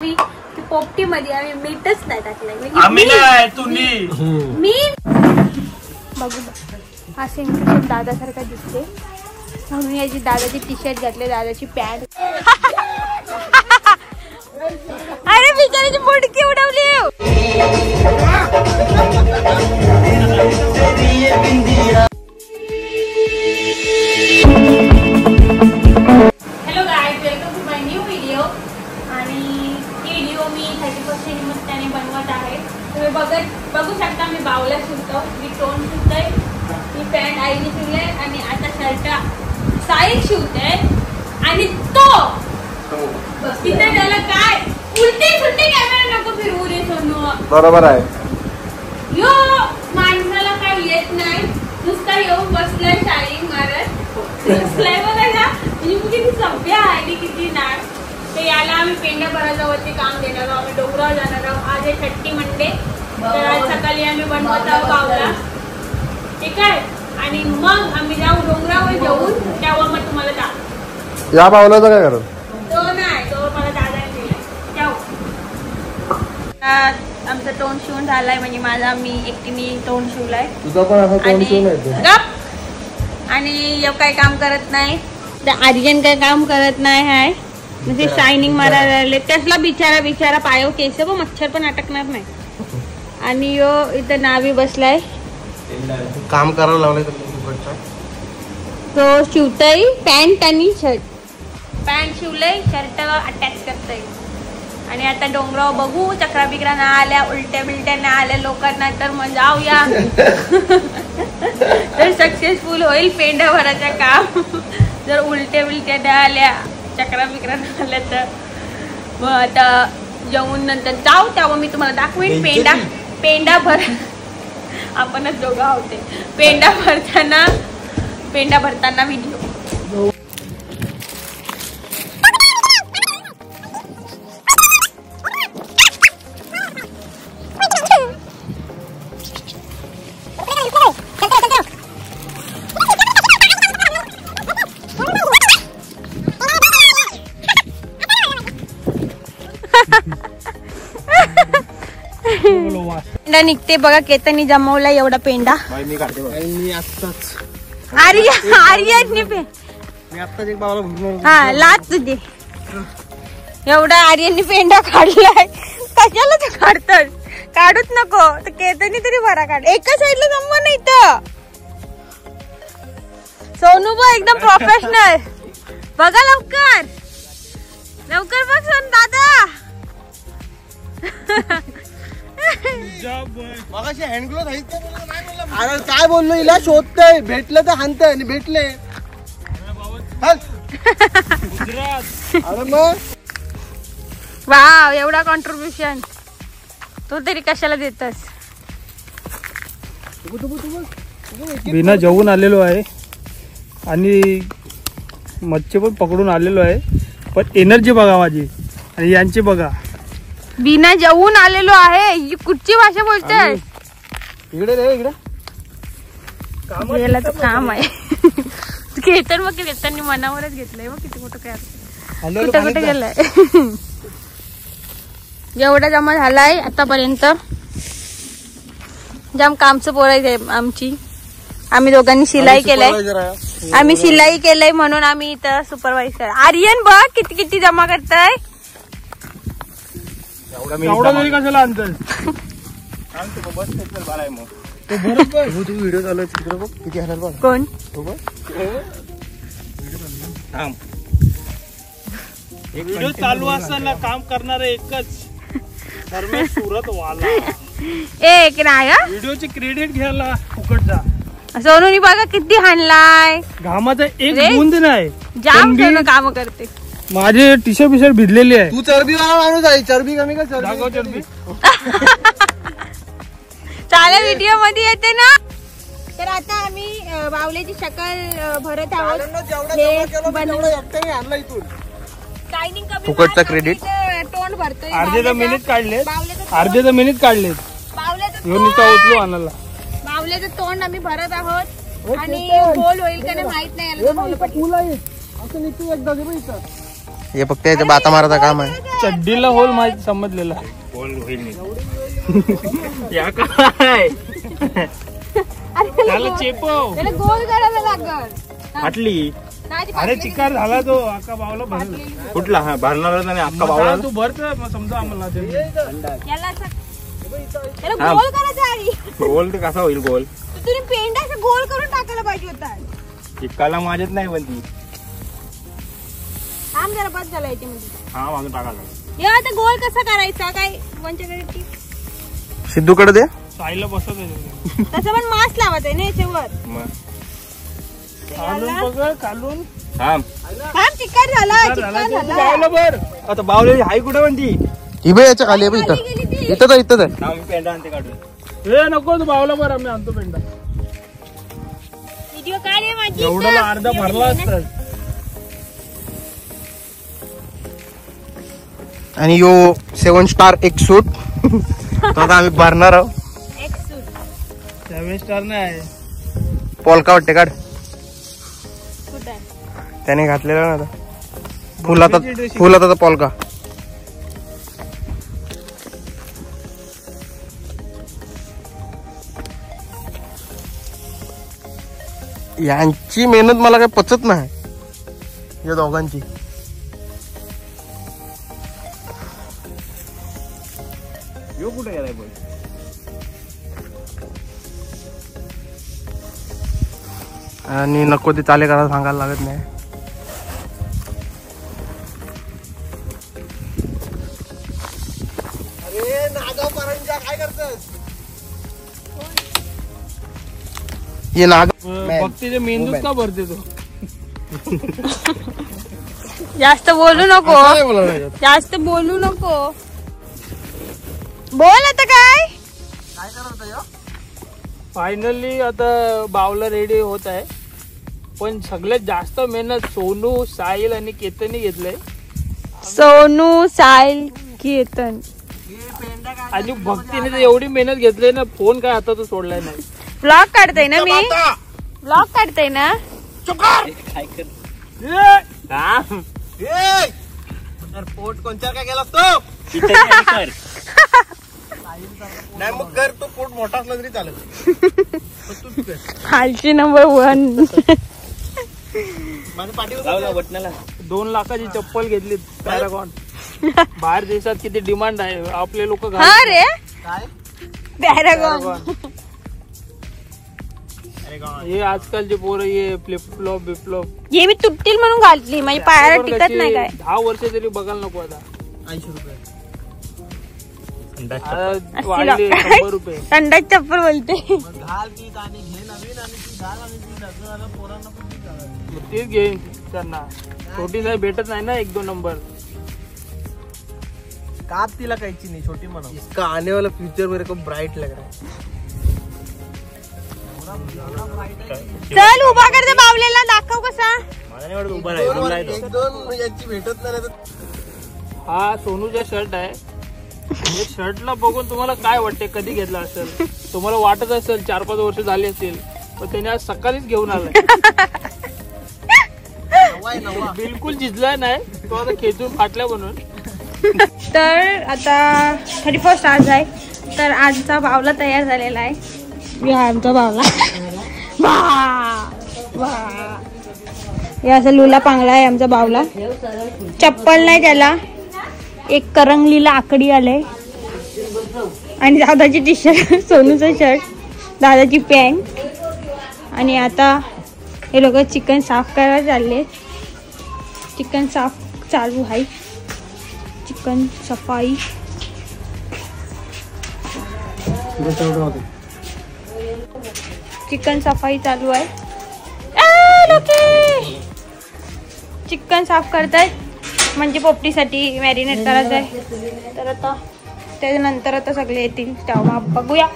पोपटी मध्ये आम्ही मीठच नाही टाकलंय. आम्ही नाही तुम्ही. मी बघू हा सेम दादासारखा दिसते म्हणून याची दादाची टी शर्ट घातले, दादाची पॅन्ट. अरे बिचारीची मुडकी उडवली. Hello guys, welcome to my new video. आणि ही व्हिडिओ मी 31st निमित्ताने बनवत आहे. तुम्ही बघू शकता मी बावला शिवतो, मी टोन शिवतोय, मी पॅन्ट आईने शिवले आणि आता शर्ट साईज शिवते. आणि तो तिथे त्याला काय उलटे सुलटे कॅमेरा नको फिरवू रे सोनू. बरोबर आहे. यो माणसाला काय येत नाही, नुसता येऊन बसलाय शायनिंग मारत बसलाय. बघा ना म्हणजे किती सभ्य आहे, किती नाट. ते याला आम्ही पेंड्या भराजावरती काम देणार आहोत. आम्ही डोंगरावर जाणार आहोत. आज आहे 30 मंडे. तर आज सकाळी आम्ही बनवत आहोत बावला, ठीक आहे. आणि मग आम्ही जाऊ डोंगरावर जाऊन, तेव्हा मग तुम्हाला दाखवू. या बावलाचं काय करत? तो नाही, तो मला दादाने दिलाय. जाऊ. आमचं तोंड शिवून झालाय, म्हणजे माझा मी एकटीने तोंड शिवलाय. तुझा पण असं तोंड शिवून आहे. आणि काही काम करत नाही, आर्यन काही काम करत नाही आहे, म्हणजे शायनिंग मारायला लागले. त्यासला बिचारा पायो केस पण मच्छर पण अटकणार नाही. आणि यो इथं नावी बसलाय, काम करायला लावलंय. तो शिवतय पॅन्ट आणि शर्ट. पॅन्ट शिवलंय, शर्ट अटॅच करतय. आणि आता डोंगरावर बघू, चक्रा बिकरा ना आल्या, उलट्या बिलट्या ना आल्या लोकांना तर मग जाऊया. तर सक्सेसफुल होईल पेंड्या भरायचं काम. जर उलट्या बिलट्या ना आल्या, चक्रा बिकरा ना आल्या तर मग आता जेवून नंतर जाऊ, तेव्हा मी तुम्हाला दाखवेन पेंडा भर. आपणच दोघं आहोत. पेंडा भरताना व्हिडिओ. पेंडा निघते बघा, केतनी जमवला एवढा पेंडा. लाच तुझे एवढा आर्यननी पेंडा काढलाय. कशाला ते काढतात, काढूच नको. तर केतनी तरी बरा काढ. एका साईडला जमवा नाही तर. सोनू बघ एकदम प्रोफेशनल. बघा लवकर बघ सोनू दादा. अरे काय बोललो, हिला शोधतय, भेटलं तर हाणतय आणि भेटले. अरे मग वाव, एवढा कॉन्ट्रीब्युशन तू तरी कशाला देतस. बिना जेवून आलेलो आहे आणि मच्छी पण पकडून आलेलो आहे. पण एनर्जी बघा माझी आणि यांची बघा. बिना जेवून आलेलो आहे, ही कुठची भाषा बोलतोय. इकडे रे, इकडे याला तर काम आहे. केतन मग केतननी मनावरच घेतलंय. मग किती मोठं काय कुठे गेलाय. एवढा जमा झालाय आतापर्यंत. जाम कामचं पोरायचंय आमची. आम्ही दोघांनी शिलाई केलंय म्हणून आम्ही इथं सुपरवायझर. आर्यन बघ किती जमा करताय. एवढा तरी कशाला आणतोय. व्हिडिओ चालू आहे, किती हरल बघ. कोण व्हिडिओ चालू असताना काम करणार एकच दरम्यान सुरत वाला. एक नाही व्हिडिओची क्रेडिट घ्यायला फुकटचा. सोनूनी बघा किती हाणलाय. घामाचा एक बूंद नाही. जाम सोनू काम करते. माझे टी शर्ट भिजलेली आहे. तू चरबी माणूस आहे, चरबी कमी कर. चरबी चालेल, व्हिडिओ मध्ये येते ना. तर आता आम्ही बावल्याची शकल भरत आहोत. फुकटचा क्रेडिट तोंड भरतोय. अर्धे मिनिट काढले. उचलू आणायला. बावल्याचं तोंड आम्ही भरत आहोत आणि गोल होईल का नाही माहित नाही. हे फक्त याच्या बाता मारायचा काम आहे. चड्डीला होल माहिती समजलेला. होल होईल या काय त्याला चेपव. त्याला गोल करायला लागल. फाटली. अरे चिकार झाला तो अख्खा बावला भरला. कुठला हा भरणारच नाही अख्खा बावळा. तू भरत समजा आम्हाला ते. त्याला गोल करायचा आधी. गोल तर कसा होईल गोल. तुम्ही पेंडा असं गोल करून टाकायला पाहिजे होता. चिक्काला माझ्यात नाही पण ती. थांब जरा बस झाला याच्यामध्ये. हा मागून टाकायला. हे आता गोल कसा करायचा काय वंचकडे सिद्धूकडे दे. साईला बसत आहे. तसं पण मास्क लावत आहे ना याच्यावर. काढून बघ काढून. थांब थांब चिक्कार झाला चिक्कार झाला. बावला भर. आता बावलेली हाय कुठं म्हणती. ही बे याच्या खाली आहे बे इथं इथं थांब पेंडा आणते काढून. हे नको तू बावला भर आम्ही आणतो पेंडा. व्हिडिओ काढ रे माझी. एवढा अर्धा भरला असता. आणि यो 7 स्टार एक सूट. तो आता आम्ही भरणार आहोत. एक सूट 7 स्टार नाही. पोलका वाटते काढ. कुठं आहे? त्याने घातलेला ना आता फुलाचा पोलका. यांची मेहनत मला काही पचत नाही या दोघांची. यो कुठे गेलाय पण. आणि नको ते चाले करायला सांगायला लागत नाही. अरे नागाव परंजा काय करतोस. ये नाग बघते ते मेंदूच का भरते तो. जास्त बोलू नको. जास्त बोलू नको. बोल आता काय. फायनली आता बावला रेडी होत आहे. पण सगळ्यात जास्त मेहनत सोनू साहिल आणि केतनने घेतलंय. सोनू साहिल केतन आणि भक्तीने तर एवढी मेहनत घेतली ना फोन काय आता तो सोडलाय नाही. ब्लॉग काढते ना मी. ब्लॉग काढते ना. काय कर. पोट कोणत्या काय गेला तो कर. नाही मग कर तो पोट मोठा असला तरी चालेल. खालची नंबर 1. माझ्या पाठीवर लावला बटनाला. 2 लाखाची चप्पल घेतली पॅरागॉन. बाहेर देशात किती डिमांड आहे. आपले लोक हा रे काय पॅरागॉन. हे आजकालचे पोरं हे फ्लिप फ्लॉप बिफ्लॉप. हे मी तुटतील म्हणून घातली. माझी पायाला टिकत नाही काय. 10 वर्ष तरी बघायला नको आता. 80 रुपये. आता वाढले 100 रुपये. थंडाची चप्पल बोलते. घाल ती आणि घे नवीन आणि ती घाल आणि ती सगळं पोरांना पण ती घाल. तेच घेईन त्यांना. छोटी नाही भेटत नाही ना 1-2 नंबर. काप तिला कायची नाही छोटी म्हणा. इसका आने वाला फ्यूचर मेरे को ब्राइट लग रहा है. चल उभा करते बावलेला दाखव कसा. उभा राहिला. 1-2 याची भेटत नाही तर. हा सोनूचा शर्ट आहे. हे शर्टला बघून तुम्हाला काय वाटते कधी घेतला असेल. तुम्हाला वाटत असेल 4-5 वर्ष झाली असेल. पण त्याने आज सकाळीच घेऊन आलाय. बिलकुल झिजला नाही तो. आता खेचून फाटल्या म्हणून. तर आता 31st आज आहे. तर आजचा बावला तयार झालेला आहे. आमचा बावला हे असं लुला पांगला आहे आमचा बावला. चप्पल नाही त्याला. एक करंगलीला आकडी आले. आणि दादाची टी शर्ट, सोनूचा शर्ट, दादाची पॅन्ट. आणि आता हे लोक चिकन साफ करायला चालले. चिकन साफ चालू आहे. चिकन सफाई. चिकन सफाई चालू आहे. चिकन साफ करतायत म्हणजे पोपटीसाठी मॅरिनेट करायचं आहे. तर आता त्याच्यानंतर आता सगळे येतील तेव्हा बघूया.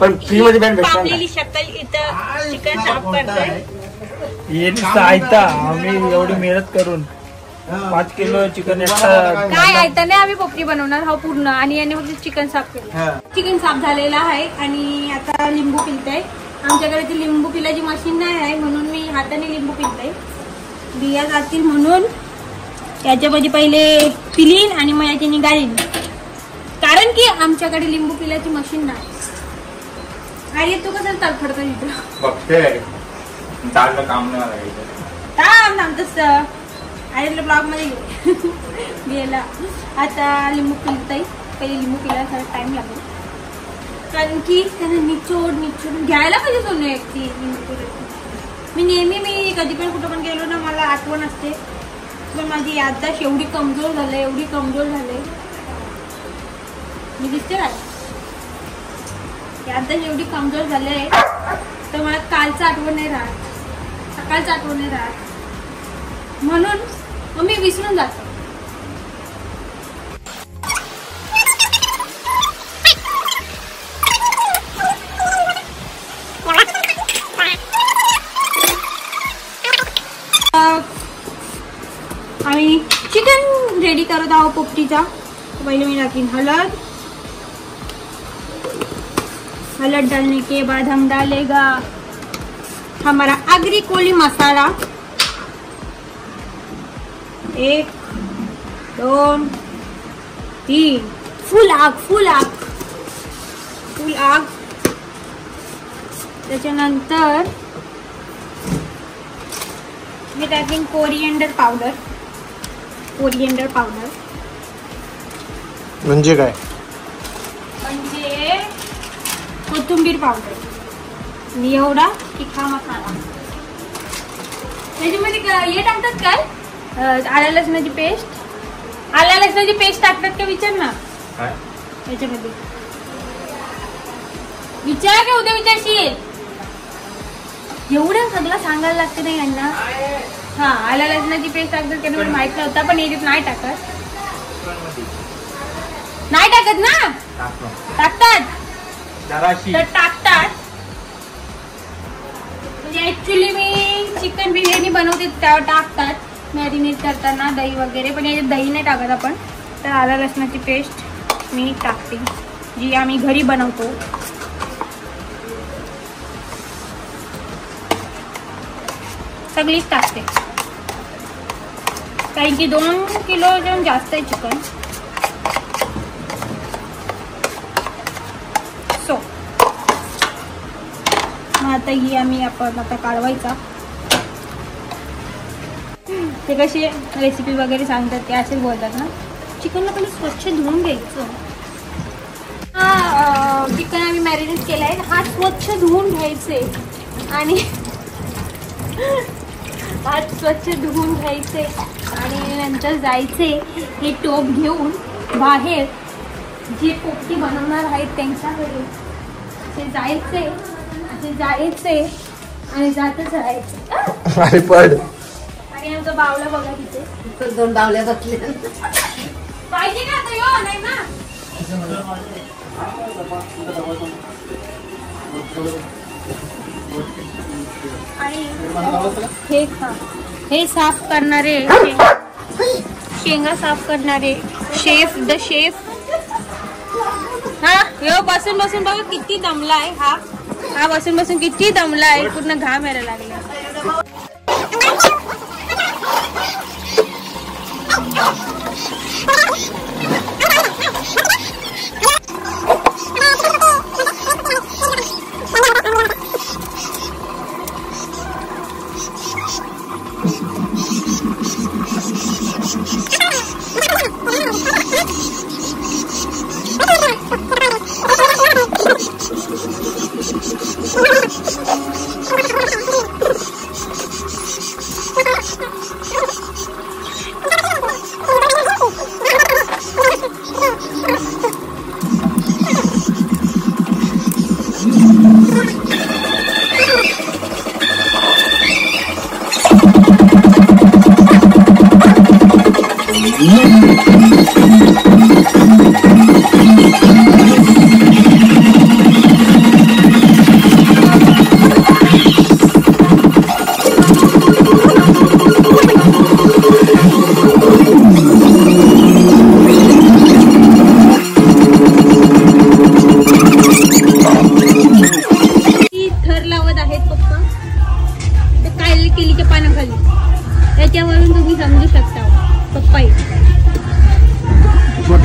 पण फ्री मध्ये बँड भेटणार पावलेली शक्कल इथं चिकन साफ करताय. हे साहित्य आम्ही एवढी मेहनत करून 5 किलो चिकन. काय आहे नाही आम्ही पोपटी बनवणार हा पूर्ण. आणि याने फक्त चिकन साफ केलं. चिकन साफ झालेलं आहे. आणि आता लिंबू पिळताय. आमच्याकडे ती लिंबू पिलाची मशीन नाही आहे म्हणून मी हाताने लिंबू पिळताय. बिया जातील म्हणून. याच्यामध्ये पहिले पिलीन आणि मग याची निघालीन, कारण की आमच्याकडे लिंबू पिल्याची मशीन नाही. अरे तू कसं तडफडतो इथं बघते चाललं काम नाही लागायचं. थांब तसं अरे तुला ब्लॉग मध्ये गेला. आता लिंबू पिलताई, पहिले लिंबू पिला थोडा टाइम लागेल, कारण की त्यांना निचोड घ्यायला पाहिजे सोनू एकटी लिंबू पिल्याची. मी कधी पण कुठं पण गेलो ना मला आठवण असते, पण माझी याददाश्त एवढी कमजोर झाले मी दिसते काय याददाश्त एवढी कमजोर झाले तर मला कालचं आठवण नाही राहत, सकाळचं आठवण नाही राहत, म्हणून मग मी विसरून जातो. आम्ही चिकन रेडी करत आहोत पोपटीचा. पहिले मी टाकीन हलद डालने के बाद हम डालेगा हमारा आगरी कोली मसाला. 1 2 3 फुल आग. त्याच्यानंतर मी टाकीन कोरिएंडर पावडर. म्हणजे काय? म्हणजे कोथिंबीर पावडर आणि एवढा तिखा मसाला. त्याच्यामध्ये हे टाकतात काय आला लसणाची पेस्ट टाकतात का विचार ना याच्यामध्ये. विचार का उद्या विचारशील, एवढं सगळं सांगायला लागतं नाही यांना. हा आला लसणाची पेस्ट टाकतात त्यांना मला माहित नव्हता, पण याच्यात नाही टाकत ना, टाकतात तर टाकतात. म्हणजे ऍक्च्युली मी चिकन बिर्याणी बनवते त्यावर टाकतात मॅरिनेट करताना दही वगैरे, पण याच्यात दही नाही टाकत आपण. तर आला लसणाची पेस्ट मी टाकते जी आम्ही घरी बनवतो. सगळीच टाकते कारण की 2 किलो जास्त आहे चिकन. सो मग आता ही आपण आता काढवायचा. ते कसे रेसिपी वगैरे सांगतात ते असेच बोलतात ना. चिकनला पहिले स्वच्छ धुवून घ्यायचं. चिकन आम्ही मॅरिनेट केलं आहे, हात स्वच्छ धुवून घ्यायचे आणि हात स्वच्छ धुवून घ्यायचे आणि नंतर जायचे हे टोप घेऊन बाहेर जे पोपटी बनवणार आहेत त्यांच्याकडे. ते जायचे आणि जातच राहायचे. अरे पड. आणि आमचा बावला बघा तिथे 2 बावल्या बसले पाहिजे का आता यो नाही ना. आणि हे साफ करणारे शेंगा साफ करणारे द शेफ हा यो बसून बघा किती दमलाय. हा बसून किती दमलाय, पूर्ण घाम यायला लागला.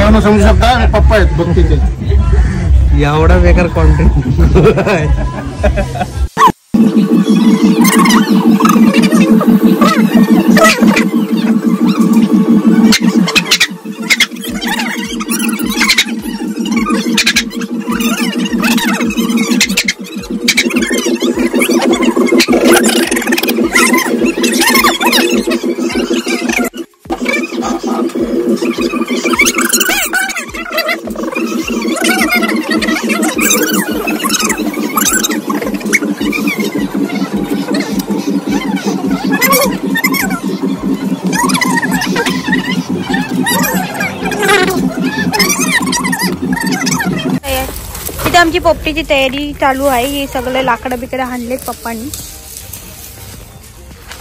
मित्रांनो समजू शकता पप्पा आहेत भक्तीचे. एवढा बेकार कॉन्टेंट. इथे आमची पोपटीची तयारी चालू आहे. हे सगळे लाकडं बिकडे आणलेत पप्पांनी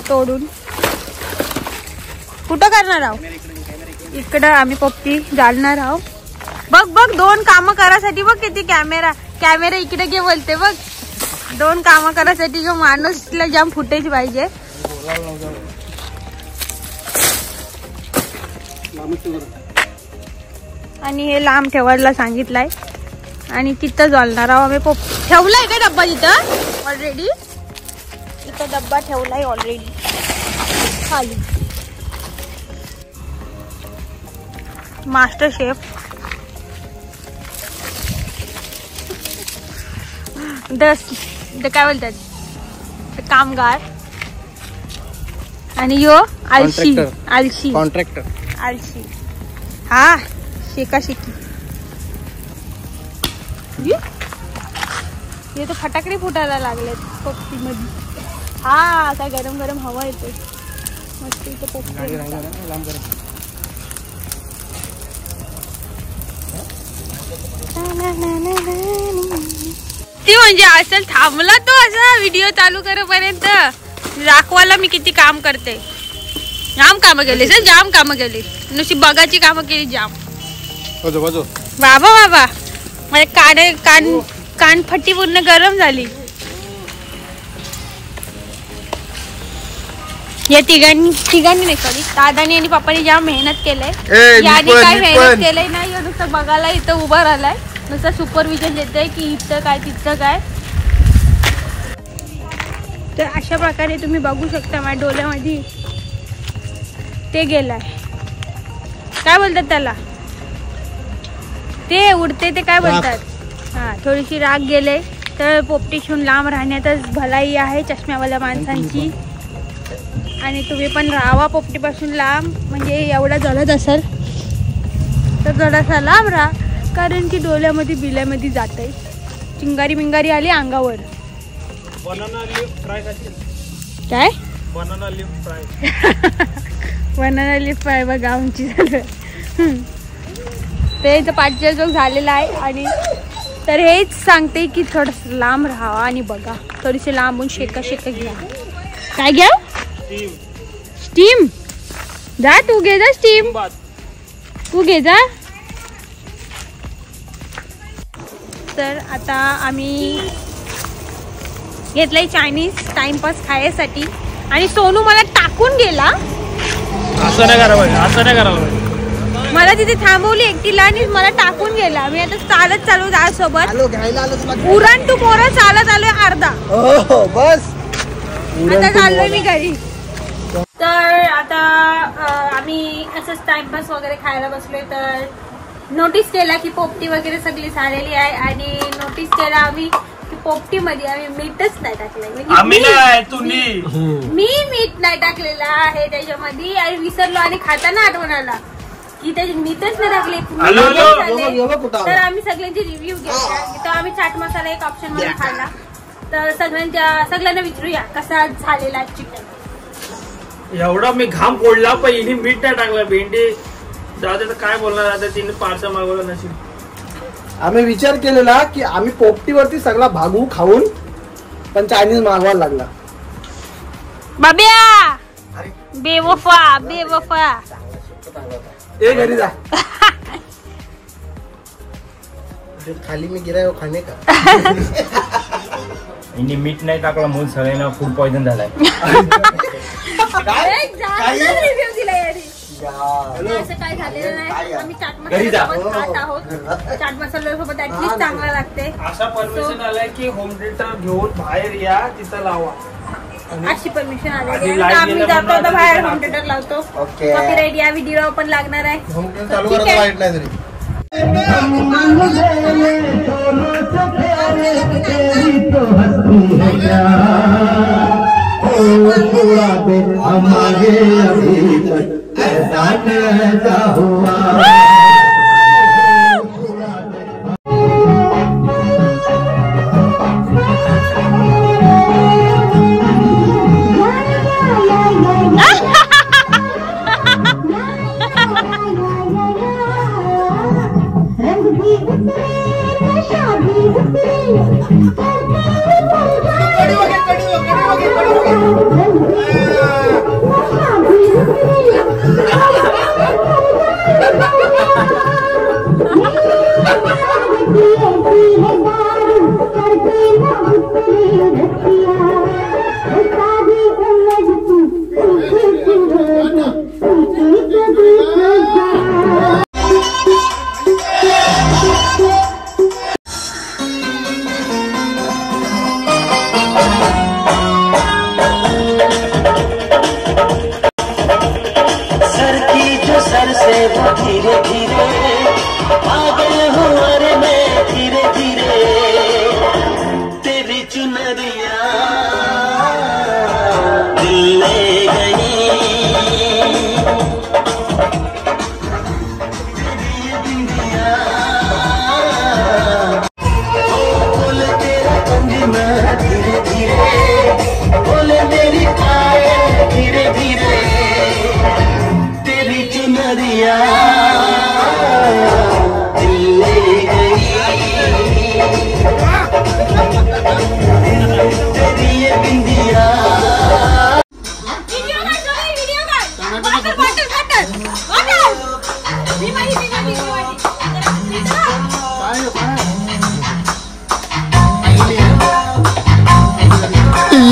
तोडून. कुठं करणार आहोत? इकडं आम्ही पोपटी जाळणार आहोत. बघ बघ 2 कामं करायसाठी बघ किती कॅमेरा इकडे घे बोलते बघ. 2 कामं करायसाठी जो माणूसला जाम फुटेज पाहिजे. आणि हे लांब ठेवायला सांगितलंय आणि तिथं जाळणार आहोत आम्ही. ठेवलाय का डब्बा तिथं ऑलरेडी? इथं डब्बा ठेवलाय ऑलरेडी खाली. मास्टर शेफ काय बोलतात कामगार. आणि यो आलशी कॉन्ट्रॅक्टर. आलशी. हा शेका शेकी. हे तर फटाकडे फुटायला लागलेत पोपटी मध्ये. हा काय गरम गरम हवा येते मस्त इथे पोपटी. ती म्हणजे असं थांबला तो असा व्हिडिओ चालू करेपर्यंत. दाखवायला मी किती काम करते. जाम कामं केली सर, जाम कामं केली. नुसती बघाची कामं केली जाम. बाबा बाबा माझ्या कानफट्टी पूर्ण गरम झाली. या तिघांनी नाही सॉरी दादानी आणि पप्पानी जाम मेहनत केलंय. याने काय मेहनत केलंय नाही. नुसतं बघायला इथं उभा राहिलाय. नुसतं सुपरविजन देतंय की इथं काय तिथं काय. तर अशा प्रकारे तुम्ही बघू शकता माझ्या डोळ्यामध्ये ते गेलाय. काय बोलतात त्याला? ते उडते ते काय बोलतात? हा थोडीशी राग गेले. तर पोपटीशून लांब राहण्यातच भलाई आहे चष्म्यावाल्या माणसांची. आणि तुम्ही पण राहावा पोपटीपासून लांब. म्हणजे एवढा जळत असेल तर जरासा लांब राहा. कारण की डोळ्यामध्ये बिल्यामध्ये जात आहे. चिंगारी मिंगारी आली अंगावर. काय बनाना लीफ फ्राय बघा आमची सगळं. ते इथं पाठीचा झालेला आहे. आणि तर हेच सांगते की थोडस लांब राहावा आणि बघा. थोडीशी लांबून शेका घ्या. काय घ्या? स्टीम. जा तू घे जा स्टीम. तू घे जा. तर आता आम्ही घेतलंय चायनीज टाइमपास खायसाठी. आणि सोनू मला टाकून गेला. असं नाही करावं, असं नाही करावं. मला तिथे थांबवली एकटीला आणि मला टाकून गेला. मी आता चालत चालू सोबत. उरण तू मोरा चालत आलोय अर्धा. बस आता चाललोय मी घरी. तर आता आम्ही असंच टाइमपास वगैरे खायला बसलोय. तर नोटीस केला की पोपटी वगैरे सगळी झालेली आहे. आणि नोटीस केला आम्ही की पोपटी मध्ये आम्ही मीठच नाही टाकलंय. मी मीठ नाही टाकलेलं आहे त्याच्यामध्ये. आणि विसरलो आणि खाताना आठवण आला की त्याची मीठच नाही टाकले. तर आम्ही सगळ्यांचे रिव्ह्यू घेऊया. तर आम्ही चाट मसाला एक ऑप्शन मध्ये खाल्ला. तर सगळ्यांना विचारूया कसा झालेला चिकन. एवढा मी घाम फोडला पण हिने मीठ नाही टाकलं. भेंडी जाऊ दे. काय बोलणार आता. तिने पार्सल मागवलं नसेल. आम्ही विचार केलेला की आम्ही पोपटीवरती सगळा भागू खाऊन पण चायनीज मागवायला लागला. बाब्या बेवफा ए घरी जा. खाली मी गिराय खाणे का. हिने मीठ नाही टाकला म्हणून सगळ्यांना फूड पॉइझन झालाय. असं काय झालेलं नाही. आम्ही चाट मसाला सोबत खात आहोत. चाट मसाला सोबत ऍटलीस्ट चांगला लागते. असा परमिशन आलाय की होम थिएटर घेऊन बाहेर या, तिथं लावा. अशी परमिशन आलेली आहे. आम्ही जातो आता बाहेर होम थिएटर लावतो. कॉपीराइट या व्हिडिओ पण लागणार आहे. ठीक आहे. धीरे धीरे पागल हुआ रे मैं धीरे धीरे तेरी चुनरिया दिल ले गई बोले तेरा कंगना धीरे धीरे बोले मेरी पायल धीरे धीरे तेरी चुनरिया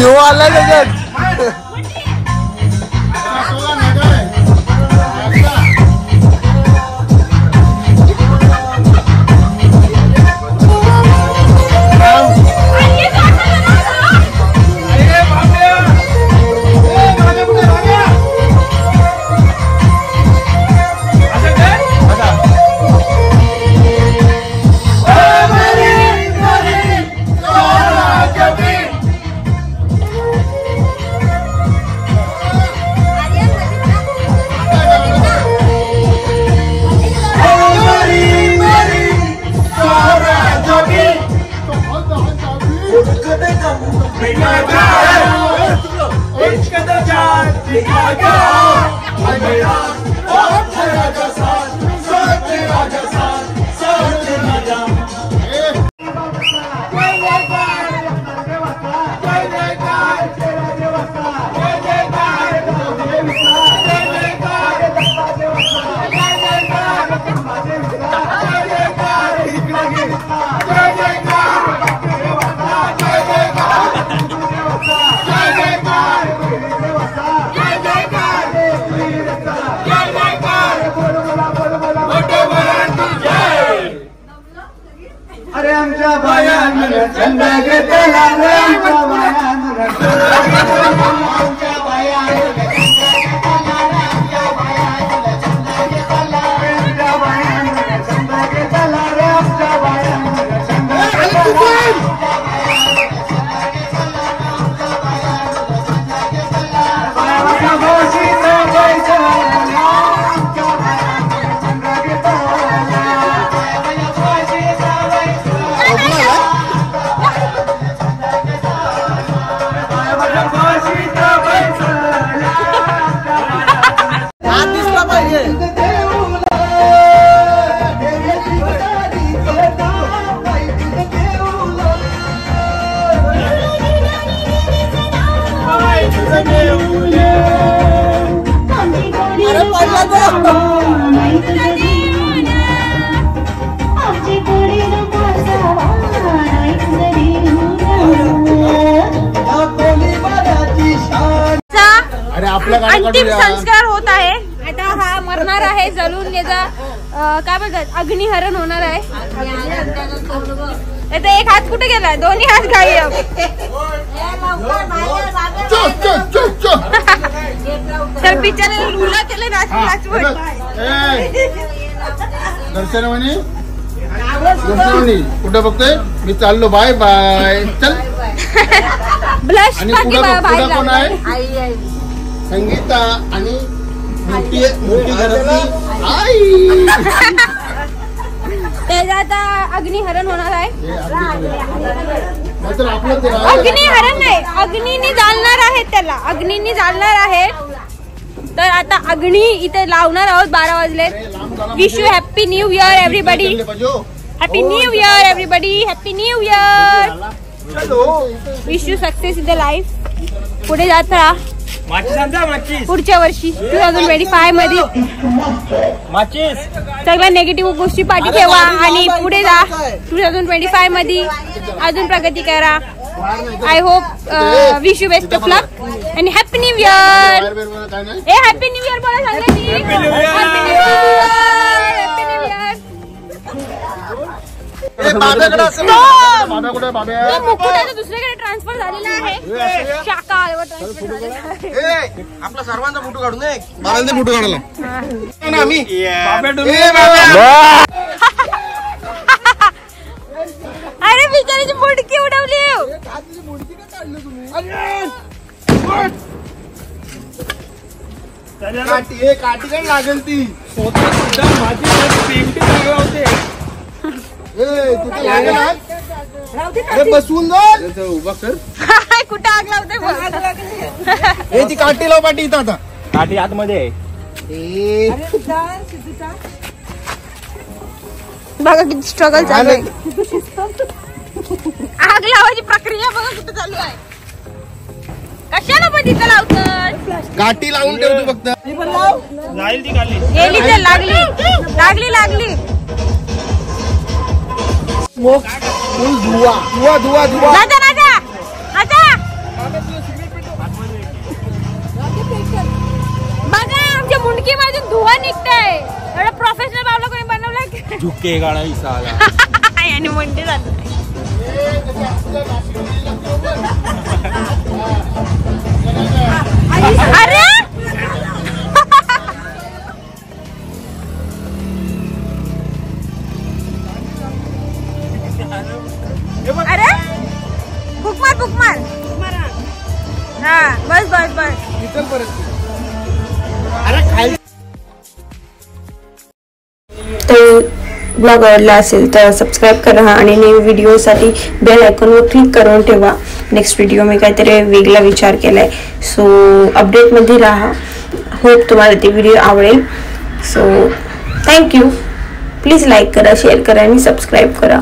यो आला लगत अरे आमच्या बायान चंदा घेतला रे आमच्या बायान आमच्या बायान चंदा घेतला रे आमच्या बायान अंतिम संस्कार होत आहे. आता हा आहे जळून याचा काय बोलतात अग्निहरण होणार आहे. आता एक हात कुठे गेला दोन्ही हात गायब. तर बिचारे लुला केले दर्शनवाणी कुठे बघतोय मी चाललो बाय बाय चल. ब्लश आणि पुढे कोण आहे संगीता आणि मोठी घरातली आई. त्याचा आता अग्निहरण होणार आहे. आपलं अग्निहरण नाही अग्नीने जाळणार आहेत त्याला अग्नीने जाळणार आहेत. तर आता अग्नी इथे लावणार आहोत 12 वाजले. Wish you happy new year everybody. Happy new year everybody. Happy new year. Wish you success in the life. पुढे जात राहा पुढच्या वर्षी 2025 मध्ये सगळ्या निगेटिव्ह गोष्टी पाठी ठेवा आणि पुढे जा. 2025 मध्ये अजून प्रगती करा. I hope wish you best of luck आणि happy new year. A happy new year बोला सगळ्यांनी. Happy new year. Happy new year. दुसरीकडे ट्रान्सफर झालेला आहे. शाकावर ट्रान्सफर झालेला आहे. आपला सर्वांचा फोटो काढून बाबांचा फोटो काढला अरे बिचारीची मुडकी उडवली. काठी काय लागेल ती बसवून उभा कर. कुठं आग लावते ती काठी लाव पाठी इथं आता काठी आतमध्ये आहे. बघा किती स्ट्रगल चालू आहे. आग लावायची प्रक्रिया बघा कुठे चालू आहे. कशाला पण तिथं लावतात. काठी लावून ठेवतो फक्त. जाईल ती खाली. गेली तर लागली लागली लागली. धुवा धुवा धुवा धुवा. राजा राजा राजा बघा आमच्या मुंडकी मधून धुवा निघताय. एवढा प्रोफेशनल बाबला कोणी बनवलं झुके गाणं विसाला आणि मुंडी जात. अरे अरे फुक मार हा बस बस बस. तर ब्लॉग आवडला असेल तर सबस्क्राईब करा आणि नवीन व्हिडिओसाठी बेल आयकॉनवर क्लिक करून ठेवा. नेक्स्ट व्हिडिओ मी काहीतरी वेगळा विचार केलाय. सो अपडेटमध्ये राहा. होप तुम्हाला ते व्हिडिओ आवडेल. So thank you. प्लीज लाईक करा शेअर करा आणि सबस्क्राईब करा.